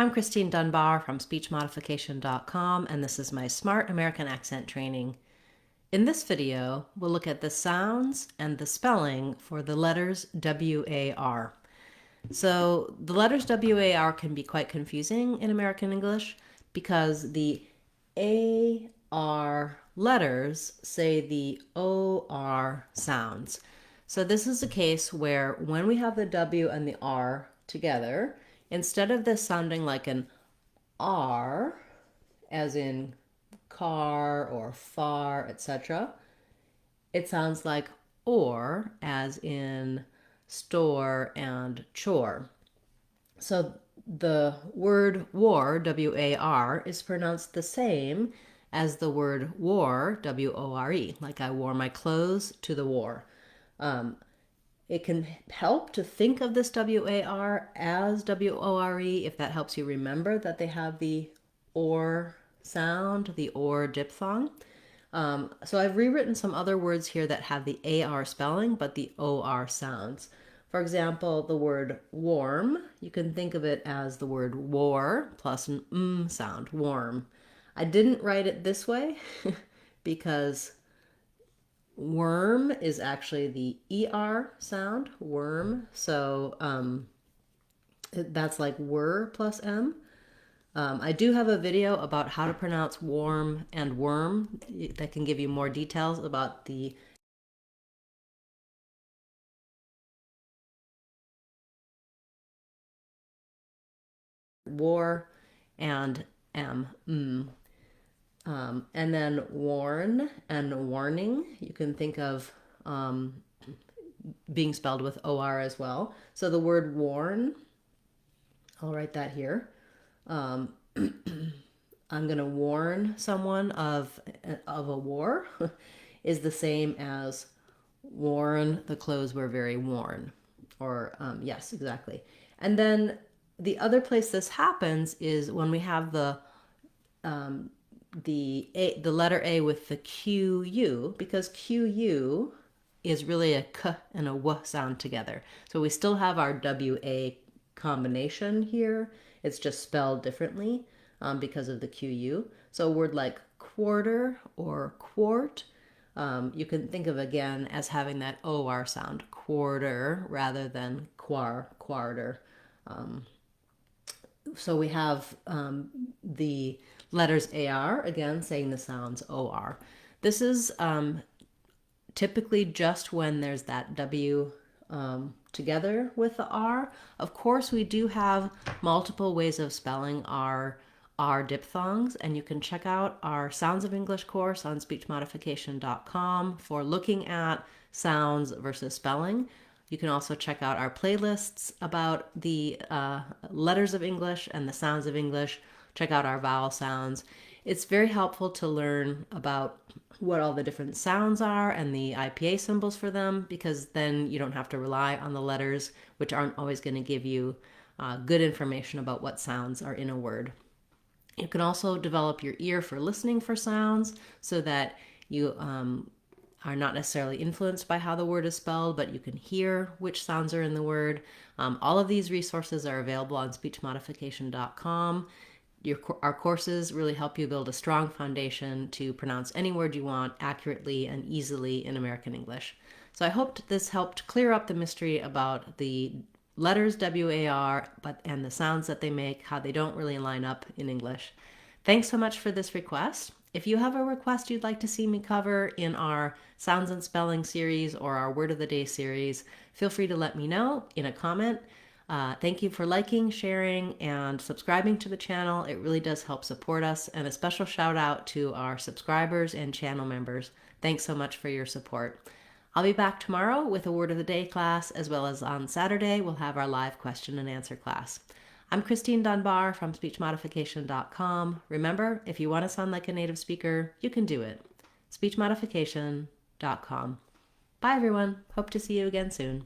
I'm Christine Dunbar from SpeechModification.com, and this is my Smart American Accent training. In this video, we'll look at the sounds and the spelling for the letters W-A-R. So the letters W-A-R can be quite confusing in American English because the A-R letters say the O-R sounds. So this is a case where when we have the W and the R together, instead of this sounding like an R, as in car or far, etc., it sounds like or, as in store and chore. So the word war, W-A-R, is pronounced the same as the word war, W-O-R-E, like I wore my clothes to the war. It can help to think of this W-A-R as W-O-R-E if that helps you remember that they have the or sound, the or diphthong. So I've rewritten some other words here that have the A-R spelling, but the O-R sounds. For example, the word warm, you can think of it as the word war plus an sound, warm. I didn't write it this way because worm is actually the ER sound, worm. So that's like were plus M. I do have a video about how to pronounce warm and worm that can give you more details about the war and M. And then warn and warning, you can think of being spelled with OR as well. So the word warn, I'll write that here. I'm going to warn someone of a war is the same as worn, the clothes were very worn. Or, yes, exactly. And then the other place this happens is when we have the letter A with the QU, because QU is really a K and a W sound together. So we still have our WA combination here. It's just spelled differently because of the QU. So a word like quarter or quart, you can think of again as having that OR sound, quarter, rather than quarter. So we have the letters AR, again, saying the sounds OR. This is typically just when there's that W together with the R. Of course, we do have multiple ways of spelling our R diphthongs, and you can check out our Sounds of English course on speechmodification.com for looking at sounds versus spelling. You can also check out our playlists about the letters of English and the sounds of English. Check out our vowel sounds. It's very helpful to learn about what all the different sounds are and the IPA symbols for them, because then you don't have to rely on the letters, which aren't always going to give you good information about what sounds are in a word. You can also develop your ear for listening for sounds so that you are not necessarily influenced by how the word is spelled, but you can hear which sounds are in the word. All of these resources are available on speechmodification.com. Our courses really help you build a strong foundation to pronounce any word you want accurately and easily in American English. So I hope this helped clear up the mystery about the letters W-A-R and the sounds that they make, how they don't really line up in English. Thanks so much for this request. If you have a request you'd like to see me cover in our Sounds and Spelling series or our Word of the Day series, feel free to let me know in a comment. Thank you for liking, sharing, and subscribing to the channel. It really does help support us. And a special shout out to our subscribers and channel members. Thanks so much for your support. I'll be back tomorrow with a Word of the Day class, as well as on Saturday we'll have our live question and answer class. I'm Christine Dunbar from SpeechModification.com. Remember, if you want to sound like a native speaker, you can do it. SpeechModification.com. Bye, everyone. Hope to see you again soon.